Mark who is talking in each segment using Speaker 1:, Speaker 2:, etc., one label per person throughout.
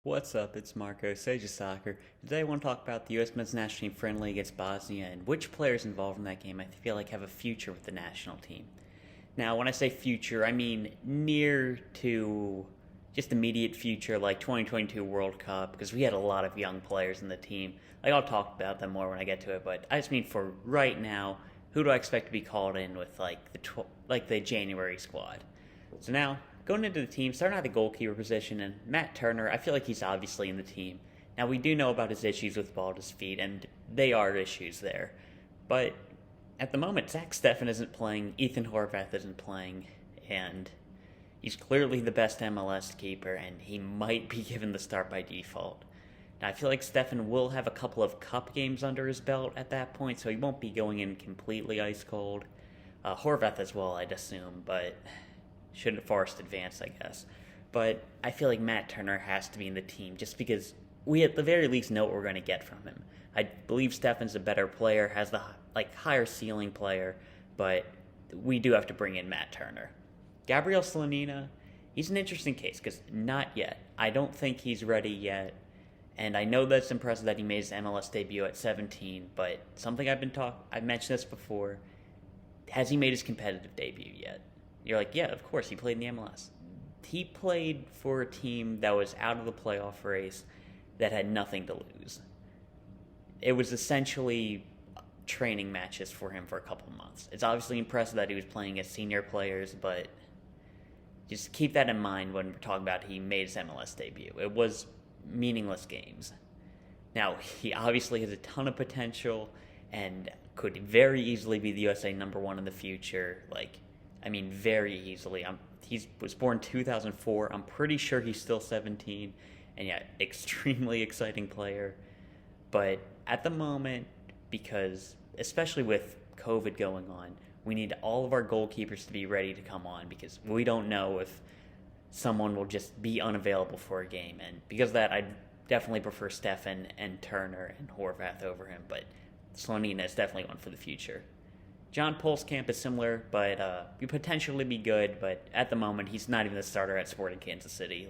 Speaker 1: What's up? It's Marco, Sage of Soccer. Today I want to talk about the U.S. men's national team friendly against Bosnia and which players involved in that game I feel like have a future with the national team. Now, when I say future, I mean near to just immediate future, like 2022 World Cup, because we had a lot of young players in the team. Like, I'll talk about them more when I get to it, but I just mean for right now, who do I expect to be called in with the January squad? So now, going into the team, starting at the goalkeeper position, and Matt Turner, I feel like he's obviously in the team. Now, we do know about his issues with ball at his feet, and they are issues there. But at the moment, Zach Steffen isn't playing, Ethan Horvath isn't playing, and he's clearly the best MLS keeper, and he might be given the start by default. Now, I feel like Steffen will have a couple of cup games under his belt at that point, so he won't be going in completely ice cold. Horvath as well, I'd assume, but shouldn't forced advance, I guess. But I feel like Matt Turner has to be in the team just because we at the very least know what we're going to get from him. I believe Steffen's a better player, has the higher ceiling player, but we do have to bring in Matt Turner. Gabriel Slonina, he's an interesting case because not yet. I don't think he's ready yet. And I know that's impressive that he made his MLS debut at 17, but something I've mentioned this before. Has he made his competitive debut yet? You're like, yeah, of course, he played in the MLS. He played for a team that was out of the playoff race that had nothing to lose. It was essentially training matches for him for a couple months. It's obviously impressive that he was playing as senior players, but just keep that in mind when we're talking about he made his MLS debut. It was meaningless games. Now, he obviously has a ton of potential and could very easily be the USA #1 in the future. Very easily. He was born 2004. I'm pretty sure he's still 17. And yeah, extremely exciting player. But at the moment, because especially with COVID going on, we need all of our goalkeepers to be ready to come on because we don't know if someone will just be unavailable for a game. And because of that, I definitely prefer Steffen and Turner and Horvath over him. But Slonina is definitely one for the future. John Pulskamp is similar, but could potentially be good. But at the moment, he's not even the starter at Sporting Kansas City.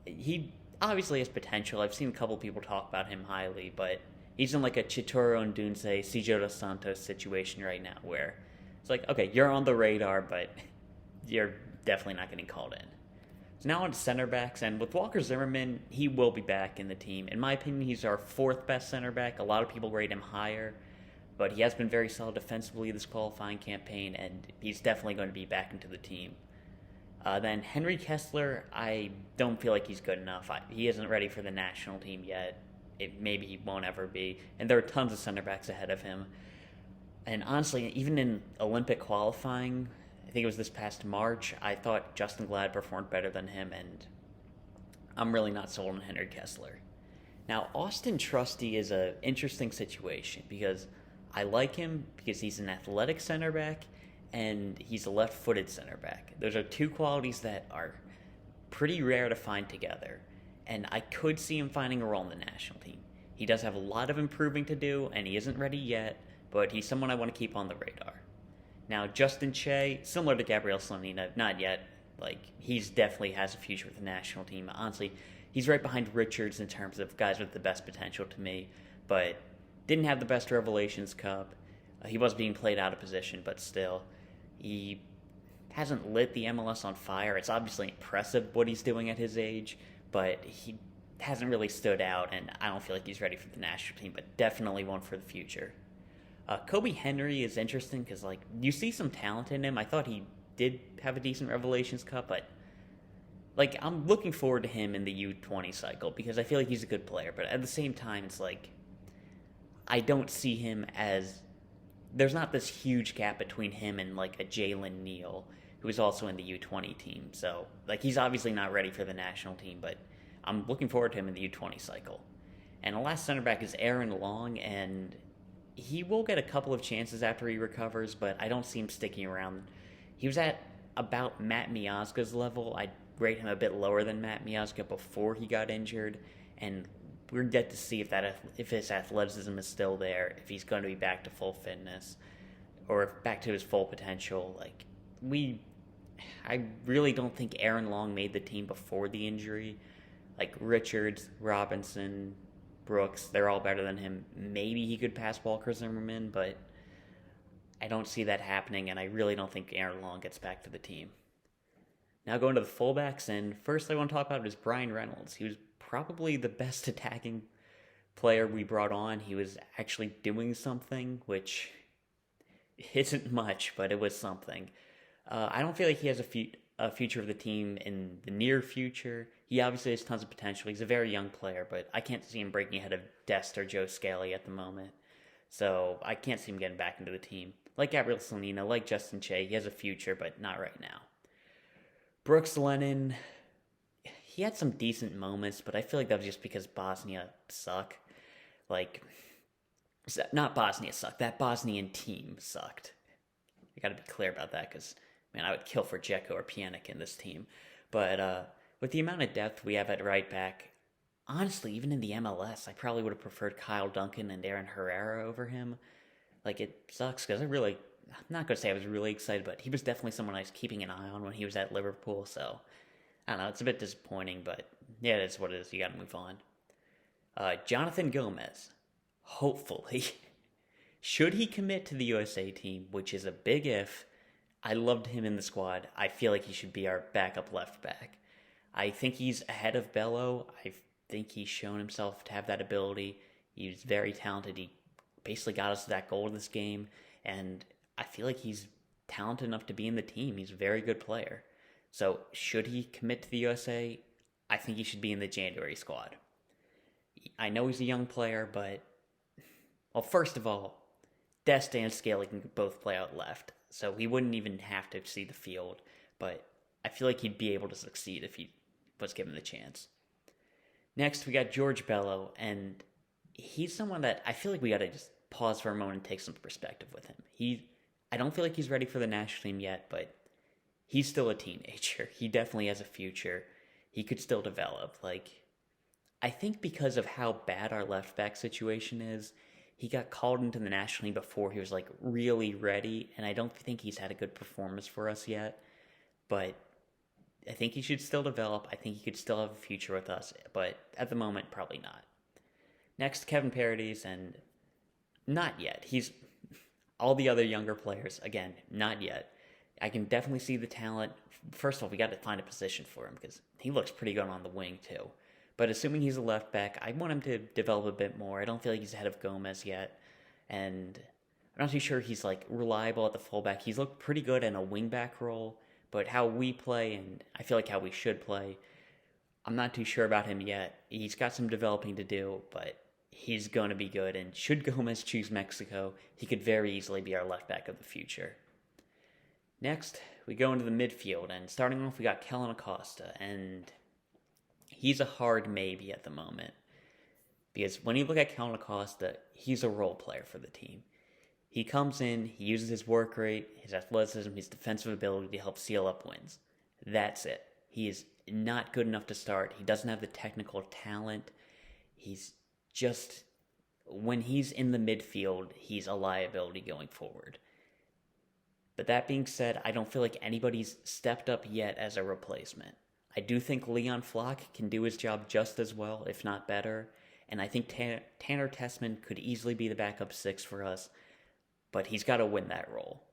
Speaker 1: He obviously has potential. I've seen a couple people talk about him highly, but he's in like a Chitoro and Dunce, Cesar dos Santos situation right now, where it's like, okay, you're on the radar, but you're definitely not getting called in. So now on to center backs, and with Walker Zimmerman, he will be back in the team. In my opinion, he's our fourth best center back. A lot of people rate him higher. But he has been very solid defensively this qualifying campaign, and he's definitely going to be back into the team. Then Henry Kessler, I don't feel like he's good enough. He isn't ready for the national team yet. Maybe he won't ever be. And there are tons of center backs ahead of him. And honestly, even in Olympic qualifying, I think it was this past March, I thought Justin Glad performed better than him, and I'm really not sold on Henry Kessler. Now, Auston Trusty is an interesting situation because I like him because he's an athletic center back and he's a left-footed center back. Those are two qualities that are pretty rare to find together, and I could see him finding a role in the national team. He does have a lot of improving to do, and he isn't ready yet, but he's someone I want to keep on the radar. Now, Justin Che, similar to Gabriel Slonina, not yet. He's definitely has a future with the national team. Honestly, he's right behind Richards in terms of guys with the best potential to me, but didn't have the best Revelations Cup. He was being played out of position, but still. He hasn't lit the MLS on fire. It's obviously impressive what he's doing at his age, but he hasn't really stood out, and I don't feel like he's ready for the national team, but definitely one for the future. Kobi Henry is interesting because, you see some talent in him. I thought he did have a decent Revelations Cup, but I'm looking forward to him in the U20 cycle because I feel like he's a good player, but at the same time, it's I don't see him as... There's not this huge gap between him and, a Jalen Neal, who is also in the U20 team. So, he's obviously not ready for the national team, but I'm looking forward to him in the U20 cycle. And the last center back is Aaron Long, and he will get a couple of chances after he recovers, but I don't see him sticking around. He was at about Matt Miazga's level. I'd rate him a bit lower than Matt Miazga before he got injured, and we're yet to see if his athleticism is still there, if he's going to be back to full fitness, or if back to his full potential. I really don't think Aaron Long made the team before the injury, Like Richards, Robinson, Brooks, they're all better than him. Maybe he could pass Walker Zimmerman, but I don't see that happening, and I really don't think Aaron Long gets back to the team. Now going to the fullbacks, and first I want to talk about is Bryan Reynolds. He was probably the best attacking player we brought on. He was actually doing something, which isn't much, but it was something. I don't feel like he has a future of the team in the near future. He obviously has tons of potential. He's a very young player, but I can't see him breaking ahead of Dest or Joe Scally at the moment. So I can't see him getting back into the team. Like Gabriel Slonina, like Justin Che, he has a future, but not right now. Brooks Lennon, he had some decent moments, but I feel like that was just because Bosnia suck. Like, not Bosnia sucked, that Bosnian team sucked. I gotta be clear about that, because, man, I would kill for Dzeko or Pjanic in this team. But with the amount of depth we have at right back, honestly, even in the MLS, I probably would have preferred Kyle Duncan and Aaron Herrera over him. Like, it sucks, because I'm not going to say I was really excited, but he was definitely someone I was keeping an eye on when he was at Liverpool, so I don't know, it's a bit disappointing, but yeah, it is what it is. You got to move on. Jonathan Gomez, hopefully, should he commit to the USA team, which is a big if. I loved him in the squad. I feel like he should be our backup left back. I think he's ahead of Bello. I think he's shown himself to have that ability. He's very talented. He basically got us that goal this game, and I feel like he's talented enough to be in the team. He's a very good player. So should he commit to the USA? I think he should be in the January squad. I know he's a young player, but, well, first of all, Dest and Scally can both play out left, so he wouldn't even have to see the field, but I feel like he'd be able to succeed if he was given the chance. Next, we got George Bello, and he's someone that I feel like we got to just pause for a moment and take some perspective with him. I don't feel like he's ready for the national team yet, but he's still a teenager. He definitely has a future. He could still develop. I think because of how bad our left back situation is, he got called into the national team before he was really ready, and I don't think he's had a good performance for us yet. But I think he should still develop. I think he could still have a future with us, but at the moment, probably not. Next, Kevin Paredes, and not yet. He's all the other younger players, again, not yet. I can definitely see the talent. First of all, we got to find a position for him because he looks pretty good on the wing too. But assuming he's a left back, I want him to develop a bit more. I don't feel like he's ahead of Gomez yet, and I'm not too sure he's reliable at the fullback. He's looked pretty good in a wingback role, but how we play, and I feel like how we should play, I'm not too sure about him yet. He's got some developing to do, but he's going to be good. And should Gomez choose Mexico, he could very easily be our left back of the future. Next, we go into the midfield, and starting off, we got Kellen Acosta, and he's a hard maybe at the moment. Because when you look at Kellen Acosta, he's a role player for the team. He comes in, he uses his work rate, his athleticism, his defensive ability to help seal up wins. That's it. He is not good enough to start. He doesn't have the technical talent. He's just, when he's in the midfield, he's a liability going forward. But that being said, I don't feel like anybody's stepped up yet as a replacement. I do think Leon Flock can do his job just as well, if not better. And I think Tanner Tessman could easily be the backup 6 for us. But he's got to win that role.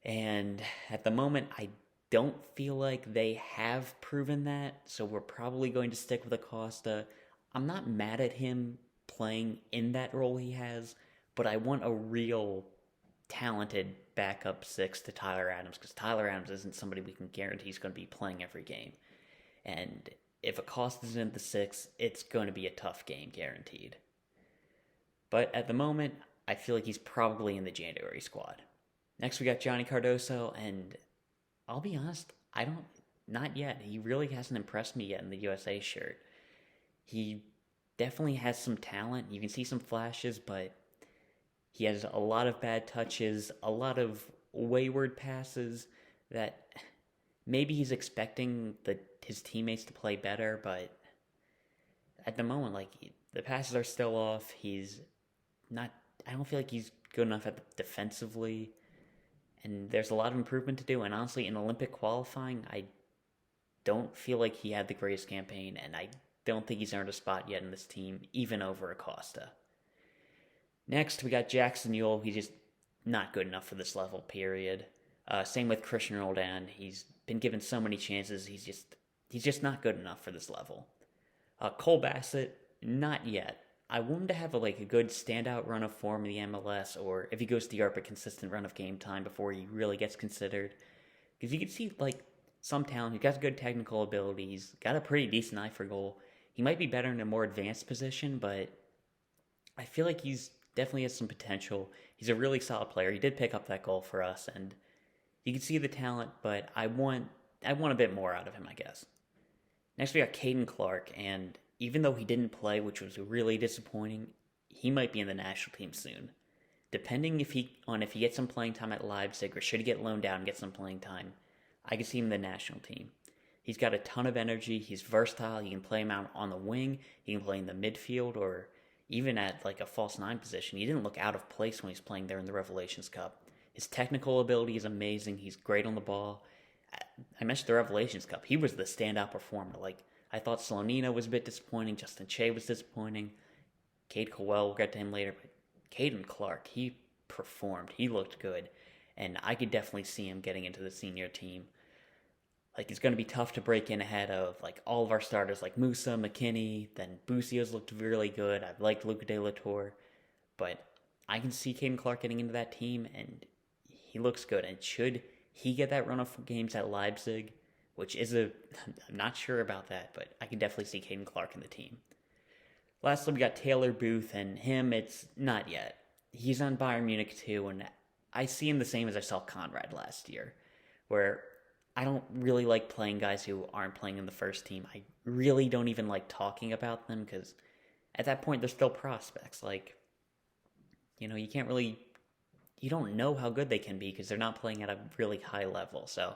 Speaker 1: And at the moment, I don't feel like they have proven that. So we're probably going to stick with Acosta. I'm not mad at him playing in that role he has. But I want a real talented backup 6 to Tyler Adams, because Tyler Adams isn't somebody we can guarantee he's going to be playing every game. And if Acosta's in the 6, it's going to be a tough game, guaranteed. But at the moment, I feel like he's probably in the January squad. Next, we got Johnny Cardoso, and I'll be honest, not yet. He really hasn't impressed me yet in the USA shirt. He definitely has some talent. You can see some flashes, but he has a lot of bad touches, a lot of wayward passes that maybe he's expecting his teammates to play better, but at the moment, the passes are still off. He's not, I don't feel like he's good enough defensively, and there's a lot of improvement to do, and honestly, in Olympic qualifying, I don't feel like he had the greatest campaign, and I don't think he's earned a spot yet in this team, even over Acosta. Next, we got Jackson Yueill. He's just not good enough for this level, period. Same with Cristian Roldan. He's been given so many chances. He's just not good enough for this level. Cole Bassett, not yet. I want him to have a good standout run of form in the MLS, or if he goes to Europe, a consistent run of game time before he really gets considered. Because you can see some talent. He's got good technical ability. He's got a pretty decent eye for goal. He might be better in a more advanced position, but I feel like he's definitely has some potential. He's a really solid player. He did pick up that goal for us, and you can see the talent, but I want a bit more out of him, I guess. Next, we got Caden Clark, and even though he didn't play, which was really disappointing, he might be in the national team soon. Depending if he gets some playing time at Leipzig, or should he get loaned out and get some playing time, I can see him in the national team. He's got a ton of energy. He's versatile. You can play him out on the wing. You can play in the midfield, or even at a false nine position. He didn't look out of place when he's playing there in the Revelations Cup. His technical ability is amazing. He's great on the ball. I mentioned the Revelations Cup. He was the standout performer. I thought Slonina was a bit disappointing. Justin Che was disappointing. Cade Cowell, we'll get to him later. But Kaden Clark, he performed. He looked good. And I could definitely see him getting into the senior team. It's going to be tough to break in ahead of, all of our starters, like Musa, McKinney. Then Bucio's looked really good. I've liked Luca De La Torre. But I can see Kaden Clark getting into that team, and he looks good. And should he get that run of games at Leipzig, which is I'm not sure about that, but I can definitely see Kaden Clark in the team. Lastly, we got Taylor Booth, and him, it's not yet. He's on Bayern Munich too, and I see him the same as I saw Conrad last year, where I don't really like playing guys who aren't playing in the first team. I really don't even like talking about them, because at that point, they're still prospects. You can't really, you don't know how good they can be because they're not playing at a really high level. So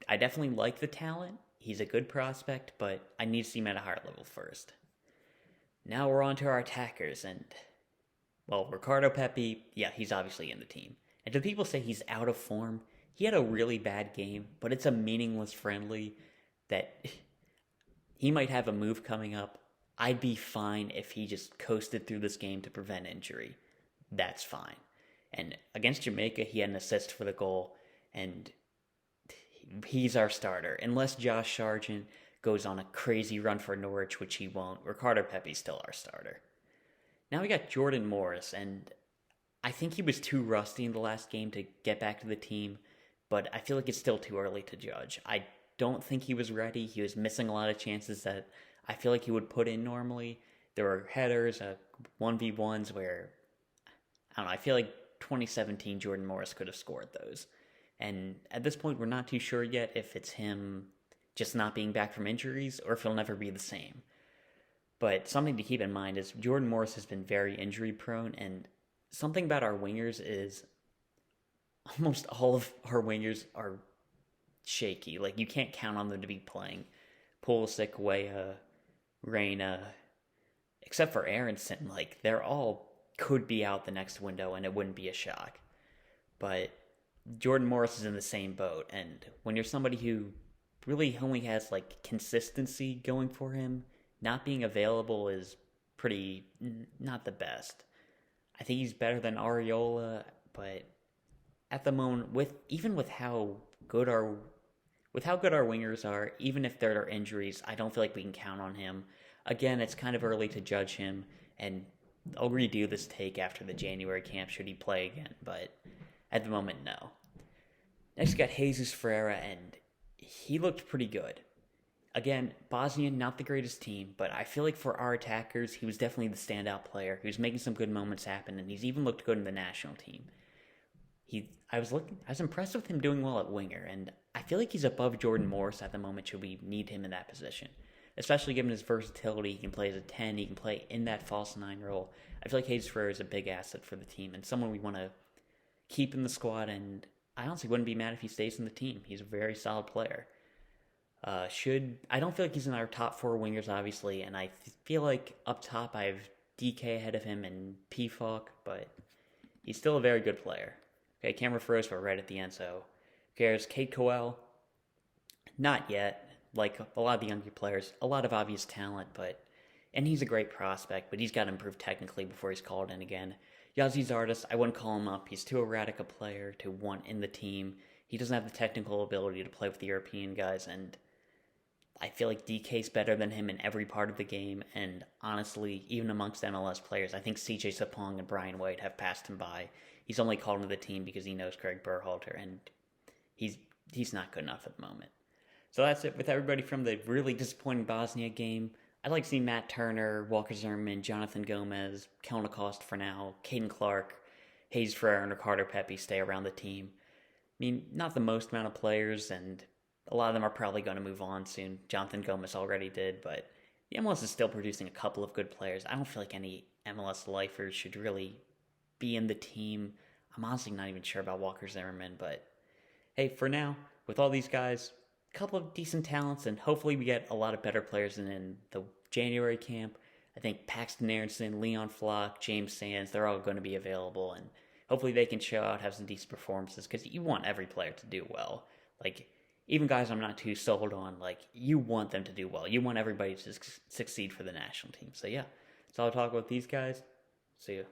Speaker 1: I definitely like the talent. He's a good prospect, but I need to see him at a higher level first. Now we're on to our attackers, and, Ricardo Pepe, yeah, he's obviously in the team. And do people say he's out of form? He had a really bad game, but it's a meaningless friendly that he might have a move coming up. I'd be fine if he just coasted through this game to prevent injury. That's fine. And against Jamaica, he had an assist for the goal, and he's our starter. Unless Josh Sargent goes on a crazy run for Norwich, which he won't, Ricardo Pepe's still our starter. Now we got Jordan Morris, and I think he was too rusty in the last game to get back to the team, but I feel like it's still too early to judge. I don't think he was ready. He was missing a lot of chances that I feel like he would put in normally. There were headers, 1v1s where, I don't know, I feel like 2017 Jordan Morris could have scored those. And at this point, we're not too sure yet if it's him just not being back from injuries or if he'll never be the same. But something to keep in mind is Jordan Morris has been very injury prone, and something about our wingers is almost all of our wingers are shaky. You can't count on them to be playing. Pulisic, Weah, Reyna, except for Aronson, they're all could be out the next window and it wouldn't be a shock. But Jordan Morris is in the same boat, and when you're somebody who really only has consistency going for him, not being available is pretty not the best. I think he's better than Areola, but at the moment, with how good our wingers are, even if there are injuries, I don't feel like we can count on him. Again, it's kind of early to judge him, and I'll redo this take after the January camp should he play again, but at the moment, no. Next, we got Jesús Ferreira, and he looked pretty good. Again, Bosnia, not the greatest team, but I feel like for our attackers, he was definitely the standout player. He was making some good moments happen, and he's even looked good in the national team. I was impressed with him doing well at winger, and I feel like he's above Jordan Morris at the moment should we need him in that position. Especially given his versatility, he can play as a 10, he can play in that false 9 role. I feel like Jesús Ferreira is a big asset for the team, and someone we want to keep in the squad, and I honestly wouldn't be mad if he stays in the team. He's a very solid player. I don't feel like he's in our top 4 wingers, obviously, and I feel like up top I have DK ahead of him and Pfalk, but he's still a very good player. Okay, camera froze, but right at the end, so who cares? Cade Cowell, Not yet. Like a lot of the younger players, a lot of obvious talent, and he's a great prospect, but he's got to improve technically before he's called in again. Yazi's artist, I wouldn't call him up. He's too erratic a player to want in the team. He doesn't have the technical ability to play with the European guys, and I feel like DK's better than him in every part of the game, and honestly, even amongst MLS players, I think CJ Sapong and Bryan White have passed him by. He's only called into the team because he knows Craig Berhalter, and he's not good enough at the moment. So that's it with everybody from the really disappointing Bosnia game. I'd like to see Matt Turner, Walker Zimmerman, Jonathan Gomez, Kellen Acosta for now, Caden Clark, Hayes Ferreira, and Ricardo Pepe stay around the team. I mean, not the most amount of players, and a lot of them are probably going to move on soon. Jonathan Gomez already did, but the MLS is still producing a couple of good players. I don't feel like any MLS lifers should really be in the team. I'm honestly not even sure about Walker Zimmerman, but hey, for now, with all these guys, a couple of decent talents, and hopefully we get a lot of better players than in the January camp. I think Paxton Aronson, Leon Flock, James Sands, they're all going to be available, and hopefully they can show out, have some decent performances, because you want every player to do well. Like, even guys I'm not too sold on, like, you want them to do well. You want everybody to succeed for the national team. So yeah, that's all I'll talk about these guys. See ya.